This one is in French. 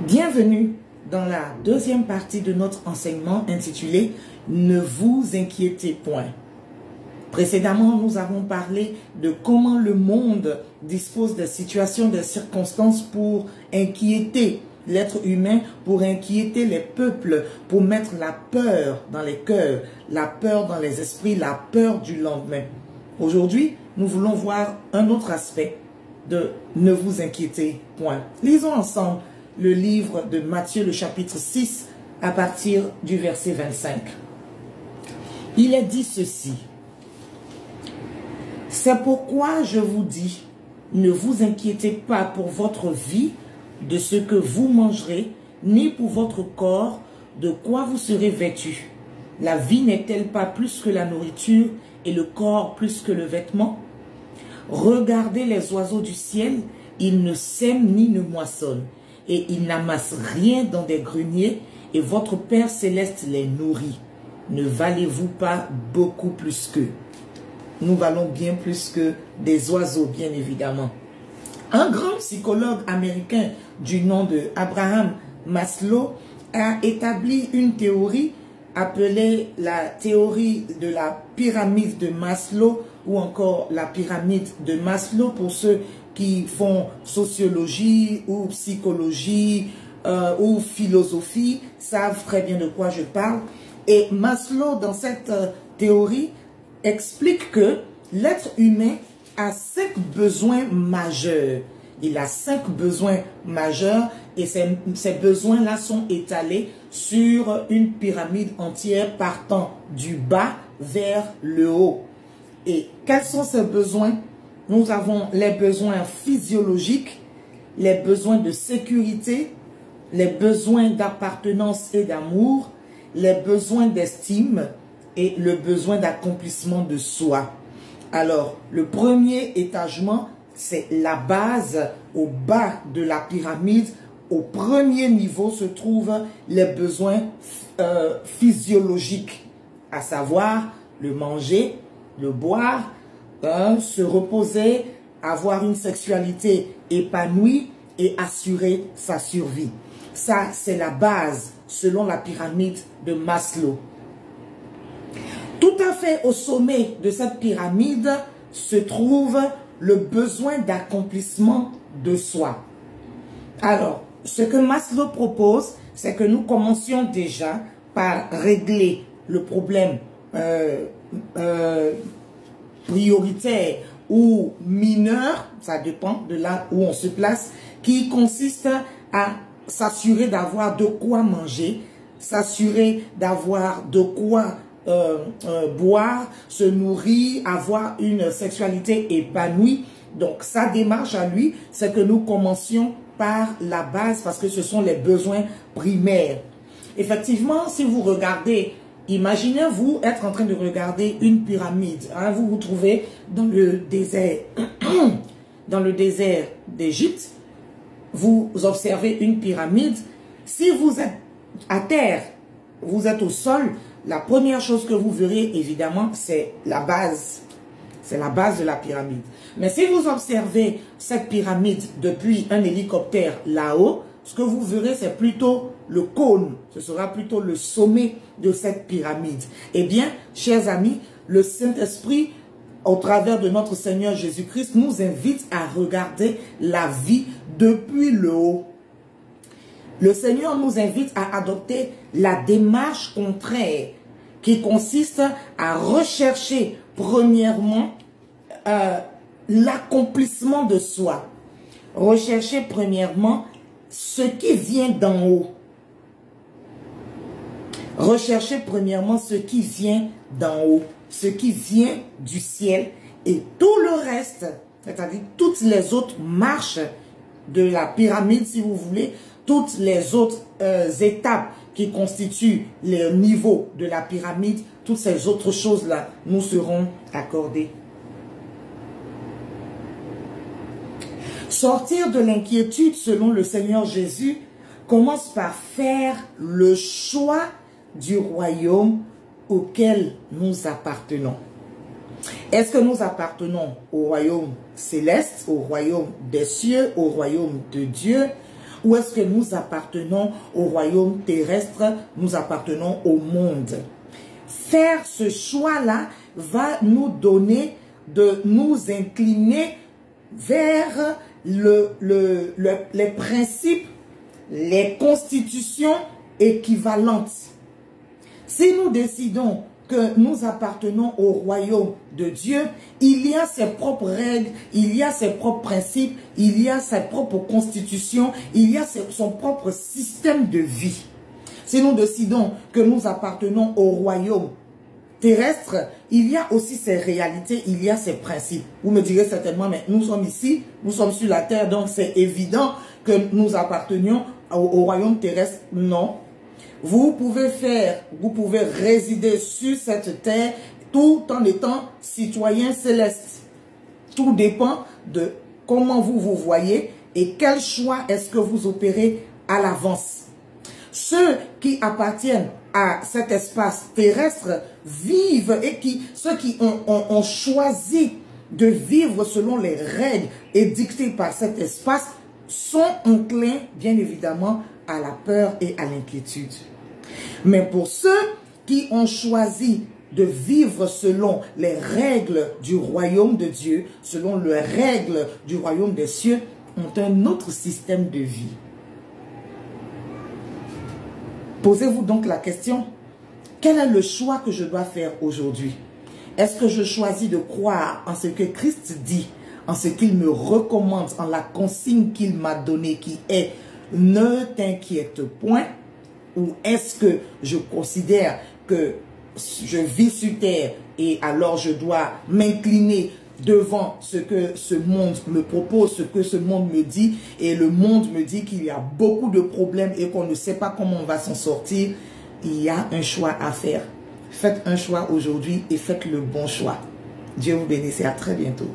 Bienvenue dans la deuxième partie de notre enseignement intitulé « Ne vous inquiétez point ». Précédemment, nous avons parlé de comment le monde dispose de situations, de circonstances pour inquiéter l'être humain, pour inquiéter les peuples, pour mettre la peur dans les cœurs, la peur dans les esprits, la peur du lendemain. Aujourd'hui, nous voulons voir un autre aspect de « Ne vous inquiétez point ». Lisons ensemble le livre de Matthieu, le chapitre 6, à partir du verset 25. Il est dit ceci: « C'est pourquoi je vous dis, ne vous inquiétez pas pour votre vie, de ce que vous mangerez, ni pour votre corps, de quoi vous serez vêtus. La vie n'est-elle pas plus que la nourriture, et le corps plus que le vêtement? Regardez les oiseaux du ciel, ils ne sèment ni ne moissonnent, et ils n'amassent rien dans des greniers, et votre Père céleste les nourrit. Ne valez-vous pas beaucoup plus qu'eux? » Nous valons bien plus que des oiseaux, bien évidemment. Un grand psychologue américain du nom de Abraham Maslow a établi une théorie appelée la théorie de la pyramide de Maslow, ou encore la pyramide de Maslow pour ceux qui font sociologie ou psychologie ou philosophie, savent très bien de quoi je parle. Et Maslow, dans cette théorie, explique que l'être humain a 5 besoins majeurs. Il a 5 besoins majeurs et ces besoins-là sont étalés sur une pyramide entière partant du bas vers le haut. Et quels sont ces besoins? Nous avons les besoins physiologiques, les besoins de sécurité, les besoins d'appartenance et d'amour, les besoins d'estime et le besoin d'accomplissement de soi. Alors, le premier étagement, c'est la base. Au bas de la pyramide, au premier niveau, se trouvent les besoins physiologiques, à savoir le manger, le boire, se reposer, avoir une sexualité épanouie et assurer sa survie. Ça, c'est la base selon la pyramide de Maslow. Tout à fait au sommet de cette pyramide se trouve le besoin d'accomplissement de soi. Alors, ce que Maslow propose, c'est que nous commencions déjà par régler le problème prioritaire ou mineur, ça dépend de là où on se place, qui consiste à s'assurer d'avoir de quoi manger, s'assurer d'avoir de quoi boire, se nourrir, avoir une sexualité épanouie. Donc sa démarche à lui, c'est que nous commencions par la base parce que ce sont les besoins primaires. Effectivement, si vous regardez, imaginez-vous être en train de regarder une pyramide. Hein, vous vous trouvez dans le désert, dans le désert d'Égypte. Vous observez une pyramide. Si vous êtes à terre, vous êtes au sol, la première chose que vous verrez, évidemment, c'est la base. C'est la base de la pyramide. Mais si vous observez cette pyramide depuis un hélicoptère là-haut, ce que vous verrez, c'est plutôt le cône. Ce sera plutôt le sommet de cette pyramide. Eh bien, chers amis, le Saint-Esprit, au travers de notre Seigneur Jésus-Christ, nous invite à regarder la vie depuis le haut. Le Seigneur nous invite à adopter la démarche contraire qui consiste à rechercher premièrement l'accomplissement de soi. Rechercher premièrement ce qui vient d'en haut. Rechercher premièrement ce qui vient d'en haut, ce qui vient du ciel, et tout le reste, c'est-à-dire toutes les autres marches de la pyramide, si vous voulez, toutes les autres étapes qui constituent les niveaux de la pyramide, toutes ces autres choses-là nous seront accordées. Sortir de l'inquiétude, selon le Seigneur Jésus, commence par faire le choix du royaume auquel nous appartenons. Est-ce que nous appartenons au royaume céleste, au royaume des cieux, au royaume de Dieu, ou est-ce que nous appartenons au royaume terrestre, nous appartenons au monde? Faire ce choix-là va nous donner de nous incliner vers les principes, les constitutions équivalentes. Si nous décidons que nous appartenons au royaume de Dieu, il y a ses propres règles, il y a ses propres principes, il y a sa propre constitution, il y a son propre système de vie. Si nous décidons que nous appartenons au royaume terrestre, il y a aussi ses réalités, il y a ses principes. Vous me direz certainement, mais nous sommes ici, nous sommes sur la terre, donc c'est évident que nous appartenions au royaume terrestre. Non. Vous pouvez résider sur cette terre tout en étant citoyen céleste. Tout dépend de comment vous vous voyez et quel choix est-ce que vous opérez à l'avance. Ceux qui appartiennent à cet espace terrestre vivent et ceux qui ont choisi de vivre selon les règles édictées par cet espace sont enclins, bien évidemment, à la peur et à l'inquiétude. Mais pour ceux qui ont choisi de vivre selon les règles du royaume de Dieu, selon les règles du royaume des cieux, ont un autre système de vie. Posez-vous donc la question, quel est le choix que je dois faire aujourd'hui? Est-ce que je choisis de croire en ce que Christ dit, en ce qu'il me recommande, en la consigne qu'il m'a donnée qui est « ne t'inquiète point » ou est-ce que je considère que je vis sur terre et alors je dois m'incliner devant ce que ce monde me propose, ce que ce monde me dit, et le monde me dit qu'il y a beaucoup de problèmes et qu'on ne sait pas comment on va s'en sortir? Il y a un choix à faire. Faites un choix aujourd'hui et faites le bon choix. Dieu vous bénisse et à très bientôt.